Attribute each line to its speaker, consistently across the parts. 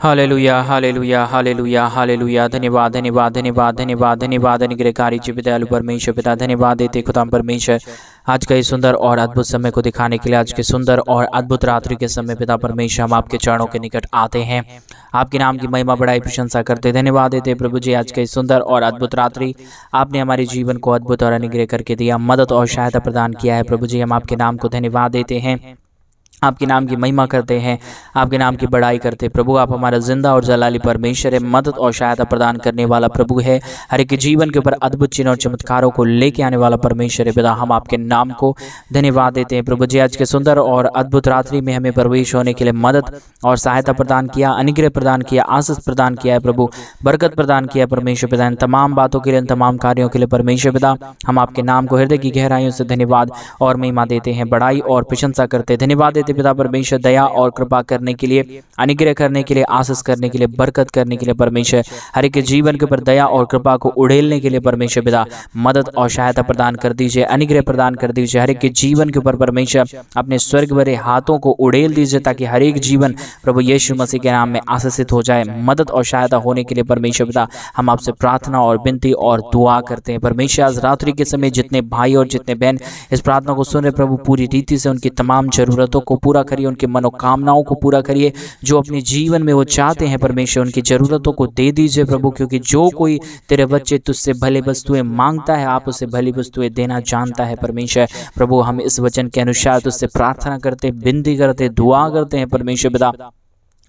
Speaker 1: Hallelujah hallelujah hallelujah hallelujah. धन्यवाद धन्यवाद धन्यवाद धन्यवाद धन्यवाद। अनुग्रहकारी जी पिता परमेश्वर पिता, धन्यवाद देते खुदा परमेश्वर आज का इस सुंदर और अद्भुत समय को दिखाने के लिए, आज के सुंदर और अद्भुत रात्रि के समय पिता परमेश्वर हम आपके चरणों के निकट आते हैं, आपके नाम की महिमा बढ़ाई प्रशंसा करते धन्यवाद देते प्रभु जी। आज का इस सुंदर और अद्भुत रात्रि आपने हमारे जीवन को अद्भुत और अनुग्रह करके दिया, मदद और सहायता प्रदान किया है प्रभु जी। हम आपके नाम को धन्यवाद देते हैं, आपके नाम की महिमा करते हैं, आपके नाम की बड़ाई करते हैं प्रभु। आप हमारा जिंदा और जलाली परमेश्वर है, मदद और सहायता प्रदान करने वाला प्रभु है, हर एक जीवन के ऊपर अद्भुत चिन्ह और चमत्कारों को लेके आने वाला परमेश्वर है पिता। हम आपके नाम को धन्यवाद देते हैं प्रभु जी। आज के सुंदर और अद्भुत रात्रि में हमें प्रवेश होने के लिए मदद और सहायता प्रदान किया, अनुग्रह प्रदान किया, आशीष प्रदान किया है प्रभु, बरकत प्रदान किया परमेश्वर पिता। इन तमाम बातों के लिए, इन तमाम कार्यों के लिए परमेश्वर पिता हम आपके नाम को हृदय की गहराइयों से धन्यवाद और महिमा देते हैं, बड़ाई और प्रशंसा करते हैं। धन्यवाद देते पिता परमेश्वर, दया और कृपा करने के लिए, अनुग्रह करने के लिए, आशीष करने के लिए, बरकत करने के लिए परमेश्वर, हर एक जीवन के ऊपर दया और कृपा को उड़ेलने के लिए परमेश्वर पिता मदद और सहायता प्रदान कर दीजिए, अनुग्रह प्रदान कर दीजिए। हर एक जीवन के ऊपर परमेश्वर अपने स्वर्ग भरे हाथों को उड़ेल दीजिए, ताकि हर एक जीवन प्रभु यीशु मसीह के नाम में आशीषित हो जाए। मदद और सहायता होने के लिए परमेश्वर पिता हम आपसे प्रार्थना और विनती और दुआ करते हैं परमेश्वर। आज रात्रि के समय जितने भाई और जितने बहन इस प्रार्थना को सुन रहे प्रभु, पूरी रीति से उनकी तमाम जरूरतों को पूरा करिए, उनकी मनोकामनाओं को पूरा करिए, जो अपने जीवन में वो चाहते हैं परमेश्वर उनकी जरूरतों को दे दीजिए प्रभु। क्योंकि जो कोई तेरे बच्चे तुझसे भले वस्तुएं मांगता है, आप उसे भली वस्तुएं देना जानता है परमेश्वर। प्रभु हम इस वचन के अनुसार तुझसे प्रार्थना करते, विनती करते, दुआ करते हैं परमेश्वर पिता।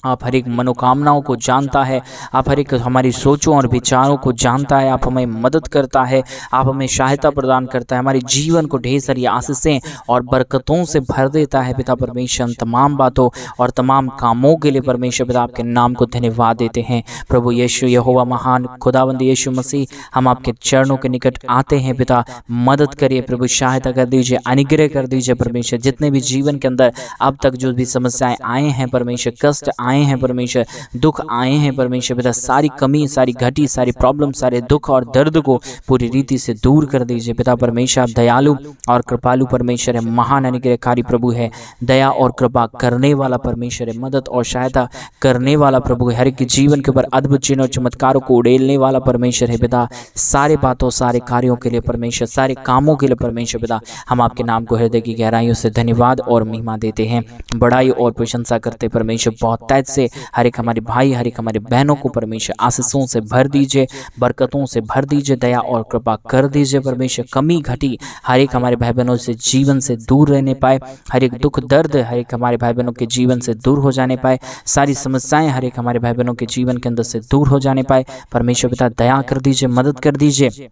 Speaker 1: आप हर एक मनोकामनाओं को जानता है, आप हर एक हमारी सोचों और विचारों को जानता है, आप हमें मदद करता है, आप हमें सहायता प्रदान करता है, हमारे जीवन को ढेर सारी आशीषें और बरकतों से भर देता है पिता परमेश्वर। तमाम बातों और तमाम कामों के लिए परमेश्वर पिता आपके नाम को धन्यवाद देते हैं प्रभु यीशु यहोवा महान खुदावंद यीशु मसीह। हम आपके चरणों के निकट आते हैं पिता, मदद करिए प्रभु, सहायता कर दीजिए, अनुग्रह कर दीजिए परमेश्वर। जितने भी जीवन के अंदर अब तक जो भी समस्याएं आए हैं परमेश्वर, कष्ट आए हैं परमेश्वर, दुख आए हैं परमेश्वर पिता, सारी कमी, सारी घटी, सारी प्रॉब्लम, सारे दुख और दर्द को पूरी रीति से दूर कर दीजिए पिता परमेश्वर। आप दयालु और कृपालु परमेश्वर है, महान अनुग्रहकारी प्रभु है, दया और कृपा करने वाला परमेश्वर है, मदद और सहायता करने वाला प्रभु है, हर एक जीवन के ऊपर अद्भुत चिन्ह और चमत्कारों को उड़ेलने वाला परमेश्वर है पिता। सारे बातों, सारे कार्यों के लिए परमेश्वर, सारे कामों के लिए परमेश्वर पिता हम आपके नाम को हृदय की गहराइयों से धन्यवाद और महिमा देते हैं, बड़ाई और प्रशंसा करते परमेश्वर। बहुत तैज से हर एक हमारे भाई, हर एक हमारे बहनों को परमेश्वर आशीषों से भर दीजिए, बरकतों से भर दीजिए, दया और कृपा कर दीजिए परमेश्वर। कमी घटी हर एक हमारे भाई बहनों से जीवन से दूर रहने पाए, हर एक दुख दर्द हर एक हमारे भाई बहनों के जीवन से दूर हो जाने पाए, सारी समस्याएं हर एक हमारे भाई बहनों के जीवन के अंदर से दूर हो जाने पाए परमेश्वर पिता। दया कर दीजिए, मदद कर दीजिए,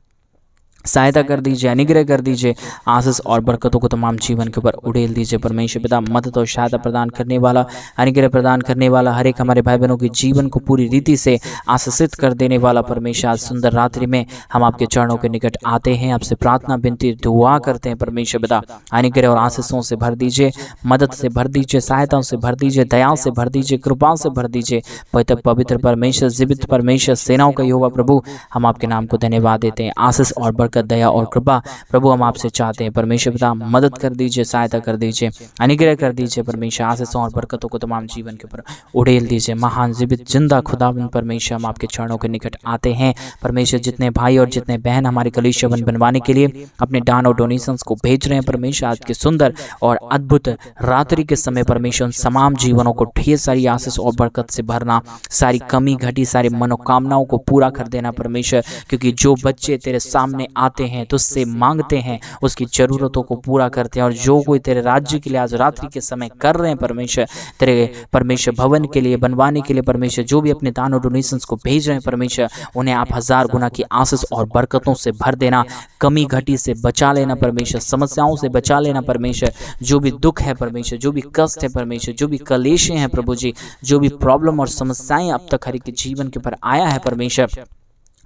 Speaker 1: सहायता कर दीजिए, अनुग्रह कर दीजिए, आशीष और बरकतों को तमाम जीवन के ऊपर उड़ेल दीजिए परमेश्वर पिता। मदद और सहायता प्रदान करने वाला, अनुग्रह प्रदान करने वाला, हर एक हमारे भाई बहनों के जीवन को पूरी रीति से आशीषित कर देने वाला परमेश्वर। आज सुंदर रात्रि में हम आपके चरणों के निकट आते हैं, आपसे प्रार्थना विनती दुआ करते हैं परमेश्वर पिता। अनुग्रह और आशीषों से भर दीजिए, मदद से भर दीजिए, सहायताओं से भर दीजिए, दया से भर दीजिए, कृपा से भर दीजिए पवित्र परमेश्वर, जीवित परमेश्वर, सेनाओं का यहोवा प्रभु हम आपके नाम को धन्यवाद देते हैं। आशीष और बरकत, दया और कृपा प्रभु हम आपसे चाहते हैं परमेश्वर पिता। मदद कर दीजिए, सहायता कर दीजिए, अनुग्रह कर दीजिए परमेश्वर। आशीषों और बरकतों को तमाम जीवन के ऊपर उड़ेल दीजिए। महान जीवित जिंदा खुदावंद परमेश्वर हम आपके चरणों के निकट आते हैं परमेश्वर। जितने भाई और जितने बहन हमारे कलीसिया बनवाने के लिए अपने दान और डोनेशंस को भेज रहे हैं परमेश्वर, आज के सुंदर और अद्भुत रात्रि के समय परमेश्वर तमाम जीवनों को ढेर सारी आशीष और बरकत से भरना, सारी कमी घटी, सारी मनोकामनाओं को पूरा कर देना परमेश्वर। क्योंकि जो बच्चे तेरे सामने आते हैं, तुझसे मांगते हैं, उसकी जरूरतों को पूरा करते हैं। और जो कोई तेरे राज्य के लिए आज रात्रि के समय कर रहे हैं परमेश्वर, तेरे परमेश्वर भवन के लिए बनवाने के लिए परमेश्वर, जो भी अपने दान और डोनेशंस को भेज रहे हैं परमेश्वर, उन्हें आप 1000 गुना की आशीष और बरकतों से भर देना, कमी घटी से बचा लेना परमेश्वर, समस्याओं से बचा लेना परमेश्वर। जो भी दुख है परमेश्वर, जो भी कष्ट है परमेश्वर, जो भी कलेशें हैं प्रभु जी, जो भी प्रॉब्लम और समस्याएं अब तक हर एक जीवन के ऊपर आया है परमेश्वर,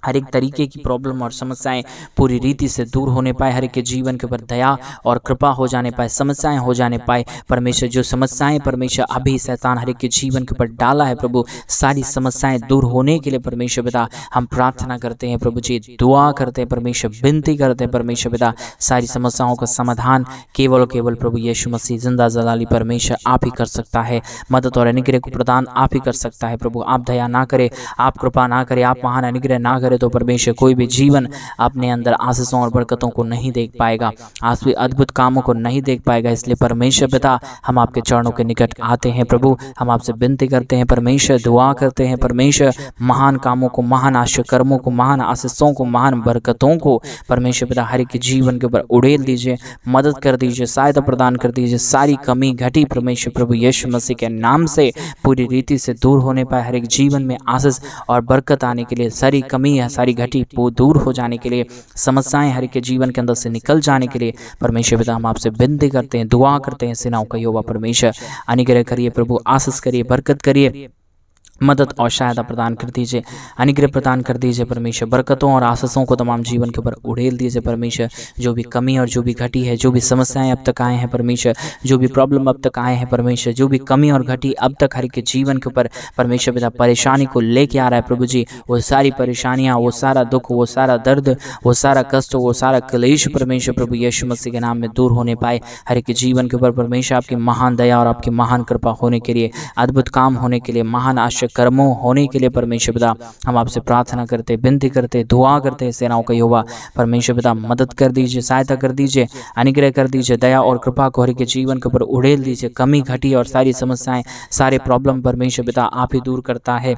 Speaker 1: हर एक तरीके की प्रॉब्लम और समस्याएं पूरी रीति से दूर होने पाए, हर एक के जीवन के ऊपर दया और कृपा हो जाने पाए, समस्याएं हो जाने पाए। परमेश्वर जो समस्याएं परमेश्वर अभी शैतान हर एक के जीवन के ऊपर डाला है प्रभु, सारी समस्याएं दूर होने के लिए परमेश्वर पिता हम प्रार्थना करते हैं प्रभु जी, दुआ करते हैं परमेश्वर, विनती करते हैं परमेश्वर पिता, सारी समस्याओं का समाधान केवल प्रभु यीशु मसीह जिंदा जलाली परमेश्वर आप ही कर सकता है। मदद और अनुग्रह को प्रदान आप ही कर सकता है प्रभु। आप दया ना करे, आप कृपा ना करे, आप महान अनुग्रह ना करे तो परमेश्वर कोई भी जीवन अपने अंदर आशीषों और बरकतों को नहीं देख पाएगा, आज भी अद्भुत कामों को नहीं देख पाएगा। इसलिए परमेश्वर पिता हम आपके चरणों के निकट आते हैं प्रभु, हम आपसे विनती करते हैं परमेश्वर, दुआ करते हैं परमेश्वर, महान कामों को, महान आश्चर्य कर्मों को, महान आशीषों को, महान बरकतों को परमेश्वर पिता हर एक के जीवन के ऊपर उड़ेल दीजिए, मदद कर दीजिए, सहायता प्रदान कर दीजिए। सारी कमी घटी परमेश्वर प्रभु यीशु मसीह के नाम से पूरी रीति से दूर होने पाए, हर एक जीवन में आशीष और बरकत आने के लिए, सारी कमी है सारी घटी वो दूर हो जाने के लिए, समस्याएं हर एक के जीवन के अंदर से निकल जाने के लिए परमेश्वर पिता हम आपसे विनती करते हैं, दुआ करते हैं। सेनाओं का यहोवा परमेश्वर अनुग्रह करिए प्रभु, आशीष करिए, बरकत करिए, मदद और सहायता प्रदान कर दीजिए, अनुग्रह प्रदान कर दीजिए परमेश्वर, बरकतों और आशीषों को तमाम जीवन के ऊपर उड़ेल दीजिए परमेश्वर। जो भी कमी और जो भी घटी है, जो भी समस्याएं अब तक आए हैं परमेश्वर, जो भी प्रॉब्लम अब तक आए हैं परमेश्वर, जो भी कमी और घटी अब तक हर एक के जीवन के ऊपर परमेश्वर पिता परेशानी को लेके आ रहा है प्रभु जी, वो सारी परेशानियां, वो सारा दुख, वो सारा दर्द, वो सारा कष्ट, वो सारा क्लेश परमेश्वर प्रभु यीशु मसीह के नाम में दूर होने पाए। हर एक के जीवन के ऊपर परमेश्वर आपकी महान दया और आपकी महान कृपा होने के लिए, अद्भुत काम होने के लिए, महान आश्चर्य कर्मों होने के लिए परमेश्वर पिता हम आपसे प्रार्थना करते, विनती करते, दुआ करते हैं। सेनाओं का यहोवा परमेश्वर पिता मदद कर दीजिए, सहायता कर दीजिए, अनुग्रह कर दीजिए, दया और कृपा को हर एक के जीवन के ऊपर उड़ेल दीजिए। कमी घटी और सारी समस्याएं, सारे प्रॉब्लम परमेश्वर पिता आप ही दूर करता है,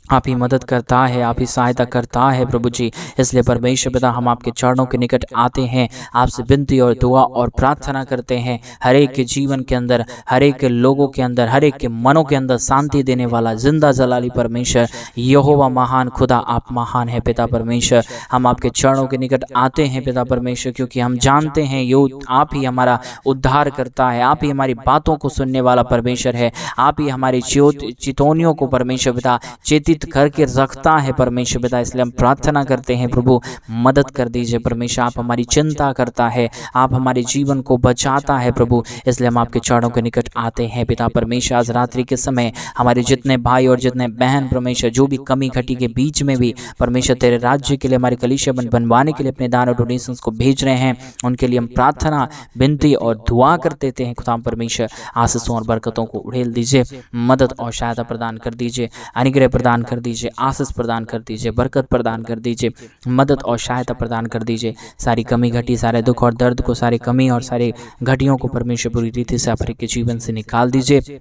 Speaker 1: आप ही मदद करता है, आप ही सहायता करता है प्रभु जी। इसलिए परमेश्वर पिता हम आपके चरणों के निकट आते हैं, आपसे विनती और दुआ और प्रार्थना करते हैं। हर एक के जीवन के अंदर, हर एक के लोगों के अंदर, हर एक के मनों के अंदर शांति देने वाला जिंदा जलाली परमेश्वर यहोवा महान खुदा आप महान है पिता परमेश्वर। हम आपके चरणों के निकट आते हैं पिता परमेश्वर, क्योंकि हम जानते हैं यो आप ही हमारा उद्धार करता है, आप ही हमारी बातों को सुनने वाला परमेश्वर है, आप ही हमारी चितौनियों को परमेश्वर पिता चेतित करके रखता है परमेश्वर पिता। इसलिए हम प्रार्थना करते हैं प्रभु मदद कर दीजिए परमेश्वर, आप हमारी चिंता करता है, आप हमारे जीवन को बचाता है प्रभु। इसलिए हम आपके चरणों के निकट आते हैं पिता परमेश्वर। आज रात्रि के समय हमारे जितने भाई और जितने बहन परमेश्वर जो भी कमी घटी के बीच में भी परमेश्वर तेरे राज्य के लिए, हमारे कलीसिया बनवाने के लिए अपने दान और डोनेशंस को भेज रहे हैं, उनके लिए हम प्रार्थना, विनती और दुआ कर देते हैं। खुदा परमेश्वर आशीषों और बरकतों को उड़ेल दीजिए, मदद और सहायता प्रदान कर दीजिए, अनुग्रह प्रदान कर दीजिए, आशीष प्रदान कर दीजिए, बरकत प्रदान कर दीजिए, मदद और सहायता प्रदान कर दीजिए। सारी कमी घटी, सारे दुख और दर्द को, सारी कमी और सारी घटियों को परमेश्वर पूरी रीति से आप के जीवन से निकाल दीजिए,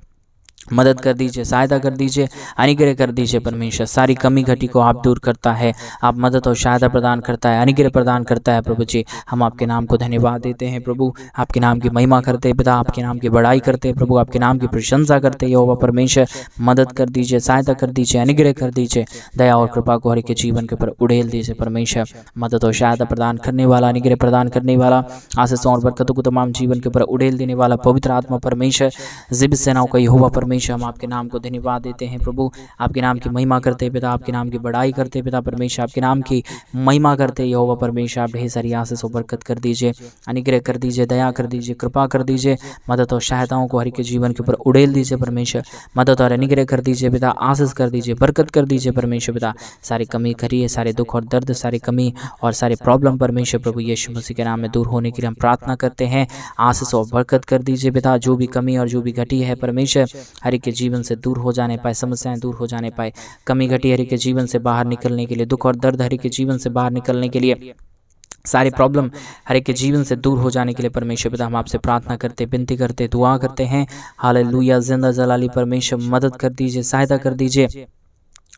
Speaker 1: मदद कर दीजिए, सहायता कर दीजिए, अनुग्रह कर दीजिए परमेश्वर। सारी कमी घटी को आप दूर करता है, आप मदद और सहायता प्रदान करता है, अनुग्रह प्रदान करता है प्रभु जी। हम आपके नाम को धन्यवाद देते हैं प्रभु, आपके नाम की महिमा करते हैं पिता, आपके नाम की बड़ाई करते हैं प्रभु, आपके नाम की प्रशंसा करते हैं यहोवा परमेश्वर। मदद कर दीजिए, सहायता कर दीजिए, अनुग्रह कर दीजिए, दया और कृपा को हर एक के जीवन के ऊपर उड़ेल दीजिए परमेश्वर। मदद और सहायता प्रदान करने वाला, अनुग्रह प्रदान करने वाला, आशीषों और बरकतों को तमाम जीवन के ऊपर उड़ेल देने वाला पवित्र आत्मा परमेश्वर, जिब सेनाओं का यहोवा परमेश्वर, हम आपके नाम को धन्यवाद देते हैं प्रभु, आपके नाम की महिमा करते हैं पिता, आपके नाम की बड़ाई करते हैं पिता परमेश्वर, आपके नाम की महिमा करते हैं यहोवा परमेश्वर। आप ढेर सारी आशीष और बरकत कर दीजिए, अनुग्रह कर दीजिए, दया कर दीजिए, कृपा कर दीजिए, मदद और सहायताओं को हर एक के जीवन के ऊपर उड़ेल दीजिए परमेश्वर। मदद और अनुग्रह कर दीजिए पिता, आशीष कर दीजिए, बरकत कर दीजिए परमेश्वर पिता। सारी कमी करिए, सारे दुख और दर्द, सारी कमी और सारे प्रॉब्लम परमेश्वर प्रभु यीशु मसीह के नाम में दूर होने के लिए हम प्रार्थना करते हैं। आशीष और बरकत कर दीजिए पिता, जो भी कमी और जो भी घटी है परमेश्वर हर एक के जीवन से दूर हो जाने पाए, समस्याएं दूर हो जाने पाए, कमी घटी हर एक के जीवन से बाहर निकलने के लिए, दुख और दर्द हर एक के जीवन से बाहर निकलने के लिए, सारे प्रॉब्लम हर एक के जीवन से दूर हो जाने के लिए परमेश्वर पिता हम आपसे प्रार्थना करते, विनती करते, दुआ करते हैं। हालेलुया, जिंदा जलाली परमेश्वर मदद कर दीजिए, सहायता कर दीजिए,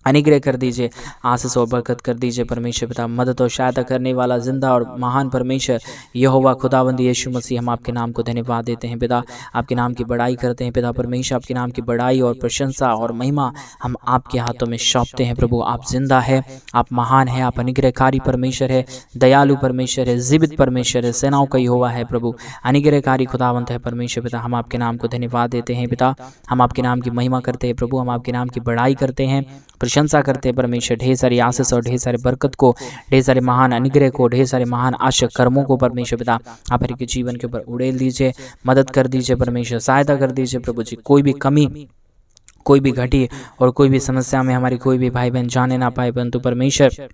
Speaker 1: अनुग्रह कर दीजिए, आशीष और बरकत कर दीजिए परमेश्वर पिता। मदद और सहायता करने वाला जिंदा और महान परमेश्वर यहोवा खुदावंद यीशु मसीह, हम आपके नाम को धन्यवाद देते हैं पिता, आपके नाम की बड़ाई करते हैं पिता परमेश्वर। आपके नाम की बड़ाई और प्रशंसा और महिमा हम आपके हाथों में सौंपते हैं प्रभु। आप जिंदा है, आप महान है, आप अनुग्रहकारी परमेश्वर है, दयालु परमेश्वर है, जीवित परमेश्वर है, सेनाओं का यहोवा है प्रभु, अनुग्रहकारी खुदावंत है परमेश्वर पिता। हम आपके नाम को धन्यवाद देते हैं पिता, हम आपके नाम की महिमा करते हैं प्रभु, हम आपके नाम की बड़ाई करते हैं प्रशंसा करते हैं परमेश्वर। ढेर सारी आशीष और ढेर सारे बरकत को, ढेर सारे महान अनुग्रह को, ढेर सारे महान आशा कर्मों को परमेश्वर पिता आप हर एक के जीवन के ऊपर उड़ेल दीजिए, मदद कर दीजिए परमेश्वर, सहायता कर दीजिए प्रभु जी। कोई भी कमी, कोई भी घटी और कोई भी समस्या में हमारी कोई भी भाई बहन जाने ना पाए, परंतु परमेश्वर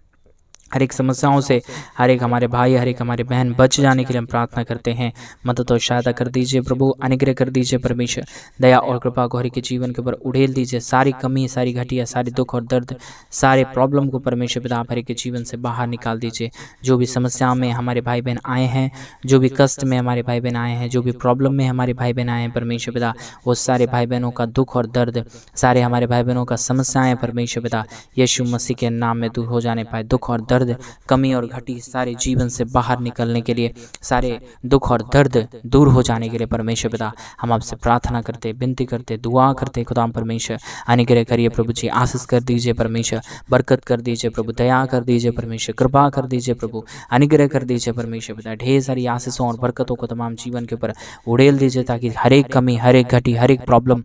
Speaker 1: हर एक समस्याओं से हर एक हमारे भाई, हर एक हमारे बहन बच जाने के लिए हम प्रार्थना करते हैं। मदद और सहायता कर दीजिए प्रभु, अनुग्रह कर दीजिए परमेश्वर। दया और कृपा को हर एक के जीवन के ऊपर उड़ेल दीजिए। सारी कमी, सारी घटिया, सारी दुख और दर्द, सारे प्रॉब्लम को परमेश्वर पिता आप हर एक के जीवन से बाहर निकाल दीजिए। जो भी समस्या में हमारे भाई बहन आए हैं, जो भी कष्ट में हमारे भाई बहन आए हैं, जो भी प्रॉब्लम में हमारे भाई बहन आए हैं परमेश्वर पिता, वो सारे भाई बहनों का दुख और दर्द, सारे हमारे भाई बहनों का समस्याएं परमेश्वर पिता यीशु मसीह के नाम में दूर हो जाने पाए। दुख और दर्द, कमी और घटी सारे जीवन से बाहर निकलने के लिए, सारे दुख और दर्द दूर हो जाने के लिए परमेश्वर पिता हम आपसे प्रार्थना करते, विनती करते, दुआ करते। खुदा परमेश्वर अनुग्रह करिए प्रभु जी, आशीष कर दीजिए परमेश्वर, बरकत कर दीजिए प्रभु, दया कर दीजिए परमेश्वर, कृपा कर दीजिए प्रभु, अनुग्रह कर दीजिए परमेश्वर पिता। ढेर सारी आशीषों और बरकतों को तमाम जीवन के ऊपर उड़ेल दीजिए, ताकि हर एक कमी, हर एक घटी, हर एक प्रॉब्लम,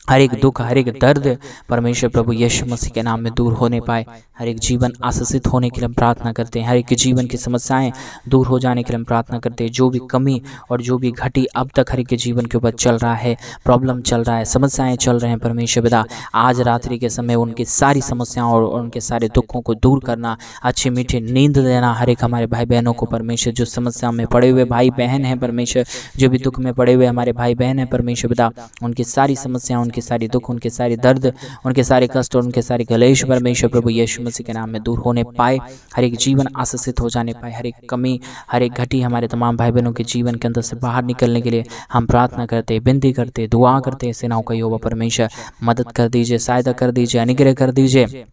Speaker 1: हर एक दुख, हर एक दर्द परमेश्वर प्रभु यीशु मसीह के नाम में दूर होने पाए। हर एक जीवन आशीषित होने के लिए हम प्रार्थना करते हैं। हर एक के जीवन की समस्याएं दूर हो जाने के लिए हम प्रार्थना करते हैं। जो भी कमी और जो भी घटी अब तक हर एक के जीवन के ऊपर चल रहा है, प्रॉब्लम चल रहा है, समस्याएं चल रहे हैं परमेश्वर पिता, आज रात्रि के समय उनकी सारी समस्याओं और उनके सारे दुखों को दूर करना, अच्छी मीठी नींद देना हर एक हमारे भाई बहनों को परमेश्वर। जो समस्या में पड़े हुए भाई बहन हैं परमेश्वर, जो भी दुख में पड़े हुए हमारे भाई बहन हैं परमेश्वर पिता, उनकी सारी समस्या, उनके सारी दुख, उनके सारे दर्द, उनके सारे कष्ट और उनके सारे कलेश परमेश्वर प्रभु यीशु मसीह के नाम में दूर होने पाए। हर एक जीवन आशीषित हो जाने पाए। हर एक कमी, हर एक घटी हमारे तमाम भाई बहनों के जीवन के अंदर से बाहर निकलने के लिए हम प्रार्थना करते, विनती करते, दुआ करते। सेनाओं का यहोवा परमेश्वर मदद कर दीजिए, सहायता कर दीजिए, अनुग्रह कर दीजिए।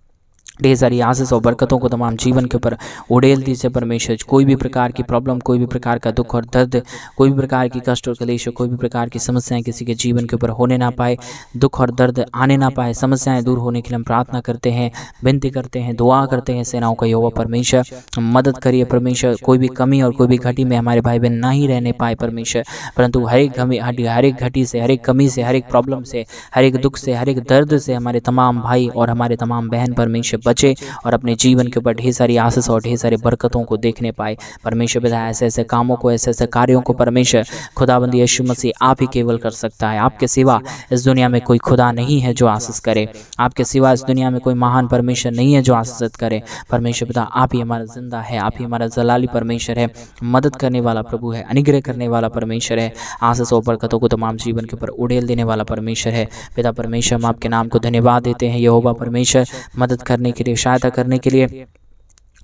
Speaker 1: ढेर सारी आशीष और बरकतों को तमाम जीवन के ऊपर उड़ेल दीजिए परमेश्वर। कोई भी प्रकार की प्रॉब्लम, कोई भी प्रकार का दुख और दर्द, कोई भी प्रकार की कष्ट और कलेश, कोई भी प्रकार की समस्याएं किसी के जीवन के ऊपर होने ना पाए, दुख और दर्द आने ना पाए, समस्याएं दूर होने के लिए हम प्रार्थना करते हैं, विनती करते हैं, दुआ करते हैं। सेनाओं का यहोवा परमेश्वर मदद करिए परमेश्वर। कोई भी कमी और कोई भी घटी में हमारे भाई बहन ना ही रहने पाए परमेश्वर, परंतु हर एक घटी से, हर एक कमी से, हर एक प्रॉब्लम से, हर एक दुख से, हर एक दर्द से हमारे तमाम भाई और हमारे तमाम बहन परमेश्वर बचे और अपने जीवन के ऊपर ढेर सारी आशीष और ढेर सारे बरकतों को देखने पाए परमेश्वर पिता। ऐसे ऐसे कामों को, ऐसे ऐसे कार्यों को परमेश्वर खुदाबंदी यीशु मसीह आप ही केवल कर सकता है। आपके सिवा इस दुनिया में कोई खुदा नहीं है जो आशीष करे। आपके सिवा इस दुनिया में कोई महान परमेश्वर नहीं है जो आशीषित करे। परमेश्वर पिता आप ही हमारा जिंदा है, आप ही हमारा जलाली परमेश्वर है, मदद करने वाला प्रभु है, अनुग्रह करने वाला परमेश्वर है, आशीष और बरकतों को तमाम जीवन के ऊपर उड़ेल देने वाला परमेश्वर है। पिता परमेश्वर हम आपके नाम को धन्यवाद देते हैं यहोवा परमेश्वर, मदद करने के लिए, सहायता करने के लिए,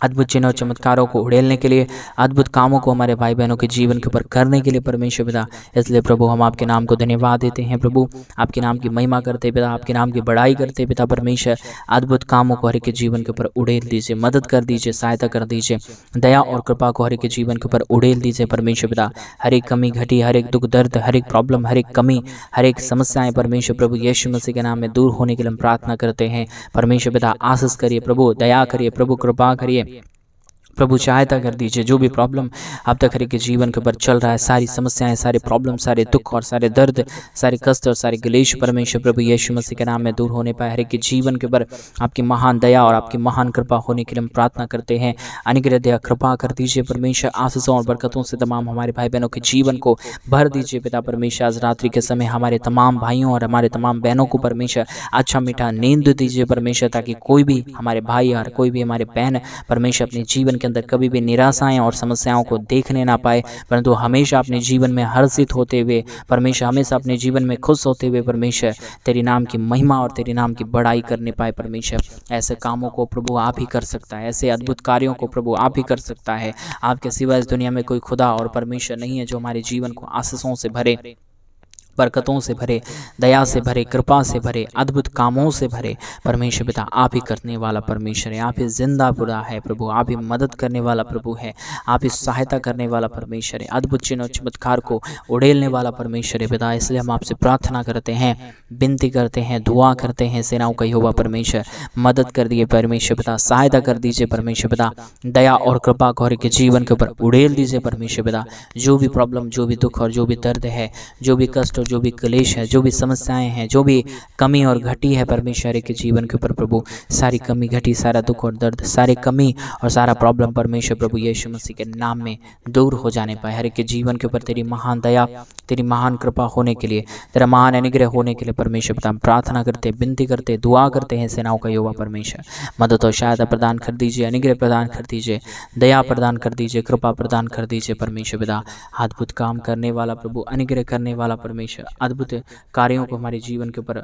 Speaker 1: अद्भुत चिन्ह और चमत्कारों को उड़ेलने के लिए, अद्भुत कामों को हमारे भाई बहनों के जीवन के ऊपर करने के लिए परमेश्वर पिता। इसलिए प्रभु हम आपके नाम को धन्यवाद देते हैं प्रभु, आपके नाम की महिमा करते पिता, आपके नाम की बड़ाई करते पिता परमेश्वर। अद्भुत कामों को हर एक के जीवन के ऊपर उड़ेल दीजिए, मदद कर दीजिए, सहायता कर दीजिए, दया और कृपा को हर एक के जीवन के ऊपर उड़ेल दीजिए परमेश्वर पिता। हर एक कमी घटी, हर एक दुख दर्द, हर एक प्रॉब्लम, हर एक कमी, हर एक समस्याएं परमेश्वर प्रभु यीशु मसीह के नाम में दूर होने के लिए हम प्रार्थना करते हैं परमेश्वर पिता। आशीष करिए प्रभु, दया करिए प्रभु, कृपा करिए प्रभु, सहायता कर दीजिए। जो भी प्रॉब्लम अब तक हर एक के जीवन के ऊपर चल रहा है, सारी समस्याएं, सारे प्रॉब्लम, सारे दुख और सारे दर्द, सारे कष्ट और सारे क्लेश परमेश्वर प्रभु यीशु मसीह के नाम में दूर होने पाए। हर एक के जीवन के ऊपर आपकी महान दया और आपकी महान कृपा होने के लिए हम प्रार्थना करते हैं। अनुग्रह दया कृपा कर दीजिए परमेश्वर। आशीषों और बरकतों से तमाम हमारे भाई बहनों के जीवन को भर दीजिए पिता परमेश्वर। आज रात्रि के समय हमारे तमाम भाइयों और हमारे तमाम बहनों को परमेश्वर अच्छा मीठा नींद दीजिए परमेश्वर, ताकि कोई भी हमारे भाई और कोई भी हमारे बहन परमेश्वर अपने जीवन के अंदर कभी भी निराशाएं और समस्याओं को देखने ना पाए, परंतु हमेशा अपने जीवन में हर्षित होते हुए परमेश्वर, हमेशा अपने जीवन में खुश होते हुए परमेश्वर तेरी नाम की महिमा और तेरी नाम की बड़ाई करने पाए परमेश्वर। ऐसे कामों को प्रभु आप ही कर सकता है, ऐसे अद्भुत कार्यों को प्रभु आप ही कर सकता है। आपके सिवा इस दुनिया में कोई खुदा और परमेश्वर नहीं है जो हमारे जीवन को आशीषों से भरे, बरकतों से भरे, दया से भरे, कृपा से भरे, अद्भुत कामों से भरे परमेश्वर पिता। आप ही करने वाला परमेश्वर है, आप ही जिंदा बुरा है प्रभु, आप ही मदद करने वाला प्रभु है, आप ही सहायता करने वाला परमेश्वर है, अद्भुत चिन्ह और चमत्कार को उड़ेलने वाला परमेश्वर है पिता। इसलिए हम आपसे प्रार्थना करते हैं, विनती करते हैं, दुआ करते हैं। सेनाओं का यहोवा परमेश्वर मदद कर दिए परमेश्वर पिता, सहायता कर दीजिए परमेश्वर पिता, दया और कृपा को हर के जीवन के ऊपर उड़ेल दीजिए परमेश्वर पिता। जो भी प्रॉब्लम, जो भी दुख और जो भी दर्द है, जो भी कष्ट और जो भी क्लेश है, जो भी समस्याएं हैं, जो भी कमी और घटी है परमेश्वर के जीवन के ऊपर प्रभु, सारी कमी घटी, सारा दुख और दर्द, सारे कमी और सारा प्रॉब्लम परमेश्वर प्रभु यीशु मसीह के नाम में दूर हो जाने पाए। हर एक के जीवन के ऊपर तेरी महान दया, तेरी महान कृपा होने के लिए, तेरा महान अनुग्रह होने के लिए परमेश्वर पिता प्रार्थना करते, विनती करते, दुआ करते हैं। सेनाओं का यहोवा परमेश्वर मदद और सहायता प्रदान कर दीजिए, अनुग्रह प्रदान कर दीजिए, दया प्रदान कर दीजिए, कृपा प्रदान कर दीजिए परमेश्वर पिता। अद्भुत काम करने वाला प्रभु, अनुग्रह करने वाला परमेश्वर, अद्भुत कार्यों को हमारे जीवन के ऊपर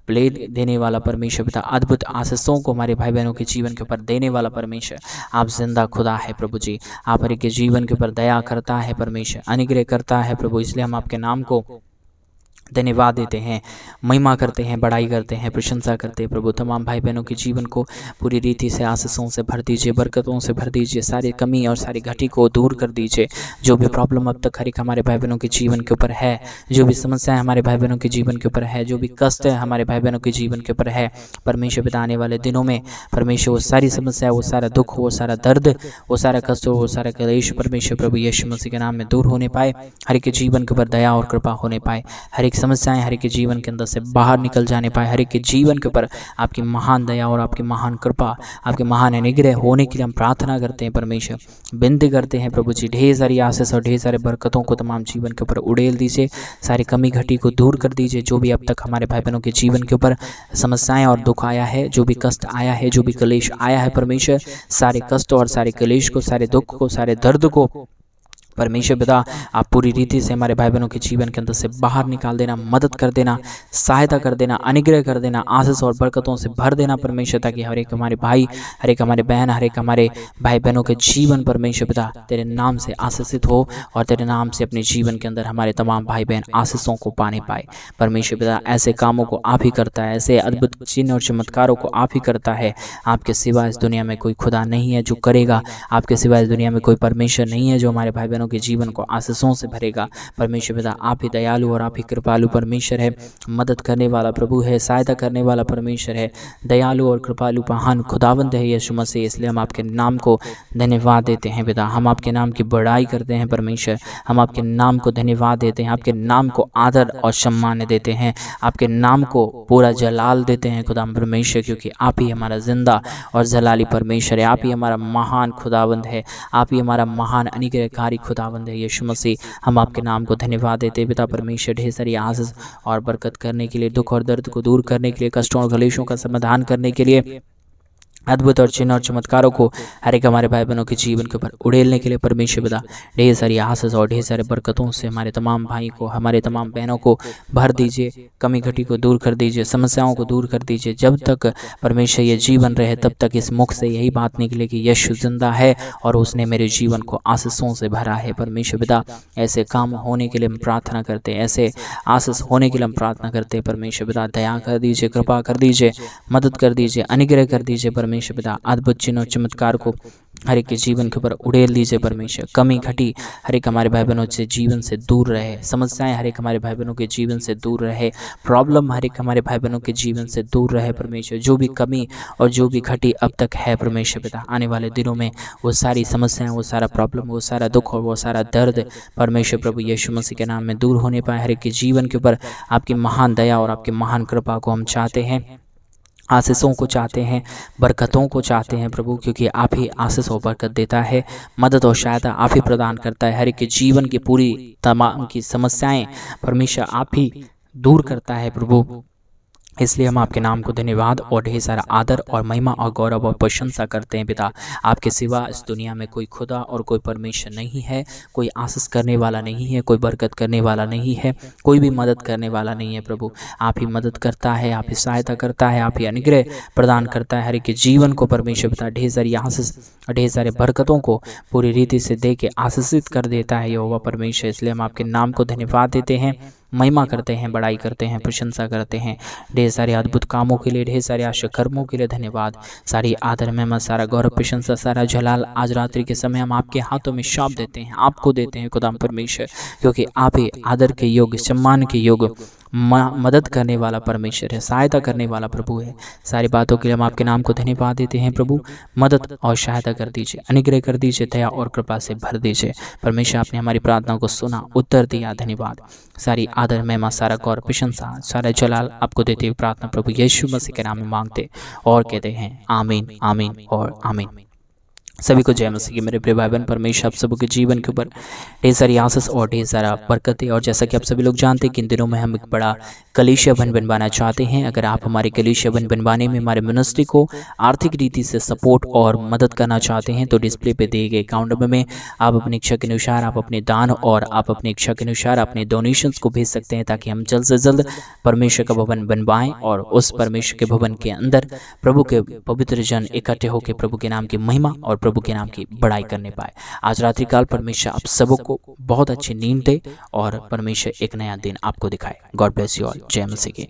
Speaker 1: प्ले देने वाला परमेश्वर पिता, अद्भुत आशीषों को हमारे भाई बहनों के जीवन के ऊपर देने वाला परमेश्वर, आप जिंदा खुदा है प्रभु जी। आप हर एक के जीवन के ऊपर दया करता है परमेश्वर, अनुग्रह करता है प्रभु। इसलिए हम आपके नाम को धन्यवाद देते हैं, महिमा करते हैं, बड़ाई करते हैं, प्रशंसा करते हैं प्रभु। तमाम भाई बहनों के जीवन को पूरी रीति से आशीषों से भर दीजिए, बरकतों से भर दीजिए, सारी कमी और सारी घटी को दूर कर दीजिए। जो भी प्रॉब्लम अब तक हर एक हमारे भाई बहनों के जीवन के ऊपर है, जो भी समस्याएं हमारे भाई बहनों के जीवन के ऊपर है, जो भी कष्ट है हमारे भाई बहनों के जीवन के ऊपर है परमेश्वर पिता, आने वाले दिनों में परमेश्वर वो सारी समस्या, वो सारा दुख, वो सारा दर्द, वो सारा कष्ट, वो सारा क्लेश परमेश्वर प्रभु यीशु मसीह के नाम में दूर होने पाए। हर एक के जीवन के ऊपर दया और कृपा होने पाए, हर एक समस्याएं हर एक के जीवन के अंदर से बाहर निकल जाने पाए। हर एक के जीवन के ऊपर आपकी महान दया और आपकी महान कृपा, आपके महान अनुग्रह होने के लिए हम प्रार्थना करते हैं परमेश्वर, विनती करते हैं प्रभु जी। ढेर सारी आशीष और ढेर सारे बरकतों को तमाम जीवन के ऊपर उड़ेल दीजिए, सारी कमी घटी को दूर कर दीजिए। जो भी अब तक हमारे भाई बहनों के जीवन के ऊपर समस्याएं और दुख आया है, जो भी कष्ट आया है, जो भी क्लेश आया है परमेश्वर, सारे कष्ट और सारे क्लेश को, सारे दुख को, सारे दर्द को परमेश्वर पिता आप पूरी रीति से हमारे भाई बहनों के जीवन के अंदर से बाहर निकाल देना, मदद कर देना, सहायता कर देना, अनुग्रह कर देना, आशीष और बरकतों से भर देना परमेश्वर, ताकि हर एक हमारे भाई, हर एक हमारे बहन, हर एक हमारे भाई बहनों के जीवन परमेश्वर पिता तेरे नाम से आशीषित हो और तेरे नाम से अपने जीवन के अंदर हमारे तमाम भाई बहन आशीषों को पाने पाए परमेश्वर पिता। ऐसे कामों को आप ही करता है, ऐसे अद्भुत चिन्ह और चमत्कारों को आप ही करता है। आपके सिवा इस दुनिया में कोई खुदा नहीं है जो करेगा, आपके सिवा इस दुनिया में कोई परमेश्वर नहीं है जो हमारे भाई बहनों के जीवन को आशीषों से भरेगा परमेश्वर पिता। आप ही दयालु और आप ही कृपालु परमेश्वर है, मदद करने वाला प्रभु है, सहायता करने वाला परमेश्वर है, दयालु और कृपालु महान खुदावंद है यीशु मसीह। इसलिए हम आपके नाम को धन्यवाद देते हैं पिता, हम आपके नाम की बड़ाई करते हैं परमेश्वर, हम आपके नाम को धन्यवाद देते हैं, आपके नाम को आदर और सम्मान देते हैं, आपके नाम को पूरा जलाल देते हैं खुदा परमेश्वर, क्योंकि आप ही हमारा जिंदा और जलाली परमेश्वर है, आप ही हमारा महान खुदावंद है, आप ही हमारा महान अनुग्रहकारी खुदावंद है यीशु मसीह। हम आपके नाम को धन्यवाद देते हैं पिता परमेश्वर, ढेर सारी आशीष और बरकत करने के लिए, दुख और दर्द को दूर करने के लिए, कष्टों और क्लेशों का समाधान करने के लिए, अद्भुत और चिन्ह और चमत्कारों को हर एक हमारे भाई बहनों के जीवन के ऊपर उड़ेलने के लिए परमेश्वर पिता ढेर सारी आशीष और ढेर सारे बरकतों से हमारे तमाम भाई को, हमारे तमाम बहनों को भर दीजिए, कमी घटी को दूर कर दीजिए, समस्याओं को दूर कर दीजिए। जब तक परमेश्वर ये जीवन रहे तब तक इस मुख से यही बात निकले कि यीशु जिंदा है और उसने मेरे जीवन को आशीषों से भरा है परमेश्वर पिता। ऐसे काम होने के लिए हम प्रार्थना करते हैं, ऐसे आशीष होने के लिए हम प्रार्थना करते हैं परमेश्वर पिता। दया कर दीजिए, कृपा कर दीजिए, मदद कर दीजिए, अनुग्रह कर दीजिए परमेश्वर पिता। अद्भुत चिन्ह और चमत्कार को हर एक के जीवन के ऊपर उड़ेल दीजिए परमेश्वर। कमी घटी हर एक हमारे भाई बहनों से जीवन से दूर रहे, समस्याएं हर एक हमारे भाई बहनों के जीवन से दूर रहे, प्रॉब्लम हर एक हमारे भाई बहनों के जीवन से दूर रहे परमेश्वर। जो भी कमी और जो भी घटी अब तक है परमेश्वर पिता, आने वाले दिनों में वो सारी समस्याएं, वो सारा प्रॉब्लम, वो सारा दुख और वो सारा दर्द परमेश्वर प्रभु यीशु मसीह के नाम में दूर होने पाए। हर एक के जीवन के ऊपर आपकी महान दया और आपकी महान कृपा को हम चाहते हैं, आशीषों को चाहते हैं, बरकतों को चाहते हैं प्रभु, क्योंकि आप ही आशीष और बरकत देता है, मदद और सहायता आप ही प्रदान करता है। हर एक के जीवन की पूरी तमाम की समस्याएं परमेश्वर आप ही दूर करता है प्रभु। इसलिए हम आपके नाम को धन्यवाद और ढेर सारा आदर और महिमा और गौरव और प्रशंसा करते हैं पिता। आपके सिवा इस दुनिया में कोई खुदा और कोई परमेश्वर नहीं है, कोई आशीष करने वाला नहीं है, कोई बरकत करने वाला नहीं है, कोई भी मदद करने वाला नहीं है प्रभु। आप ही मदद करता है, आप ही सहायता करता है, आप ही अनुग्रह प्रदान करता है। हर एक के जीवन को परमेश्वर पिता ढेर सारी आशीष और ढेर सारे बरकतों को पूरी रीति से दे के आशीषित कर देता है यहोवा परमेश्वर। इसलिए हम आपके नाम को धन्यवाद देते हैं, महिमा करते हैं, बड़ाई करते हैं, प्रशंसा करते हैं। ढेर सारे अद्भुत कामों के लिए, ढेर सारे आश्चर्य कर्मों के लिए धन्यवाद। सारी आदर में सारा गौरव, प्रशंसा, सारा जलाल आज रात्रि के समय हम आपके हाथों में सौंप देते हैं, आपको देते हैं खुदा परमेश्वर, क्योंकि आप ही आदर के योग्य, सम्मान के योग्य, मदद करने वाला परमेश्वर है, सहायता करने वाला प्रभु है। सारी बातों के लिए हम आपके नाम को धन्यवाद देते हैं प्रभु। मदद और सहायता कर दीजिए, अनुग्रह कर दीजिए, दया और कृपा से भर दीजिए। परमेश्वर आपने हमारी प्रार्थना को सुना, उत्तर दिया, धन्यवाद। सारी आदर, महिमा, सारा गौर, प्रशंसा, सारा जलाल आपको देते हुए प्रार्थना प्रभु यीशु मसीह के नाम में मांगते और कहते हैं आमीन, आमीन और आमीन। सभी को जय मसीह की। मेरे प्रिय भाई बहन, परमेश्वर आप सबके जीवन के ऊपर ढेर सारी आशीष और ढेर सारा बरकत है। और जैसा कि आप सभी लोग जानते हैं कि इन दिनों में हम एक बड़ा कलीसिया भवन बनवाना चाहते हैं। अगर आप हमारे कलीसिया भवन बनवाने में हमारे मिनिस्ट्री को आर्थिक रीति से सपोर्ट और मदद करना चाहते हैं तो डिस्प्ले पे दिए गए अकाउंट नंबर में आप अपनी इच्छा के अनुसार आप अपने दान और आप अपनी इच्छा के अनुसार अपने डोनेशंस को भेज सकते हैं, ताकि हम जल्द से जल्द परमेश्वर का भवन बनवाएं और उस परमेश्वर के भवन के अंदर प्रभु के पवित्र जन इकट्ठे होकर प्रभु के नाम की महिमा और प्रभु के नाम की बड़ाई करने पाए। आज रात्रि काल परमेश्वर आप सबको बहुत अच्छी नींद दे और परमेश्वर एक नया दिन आपको दिखाए। God bless you all. जय मसीह की।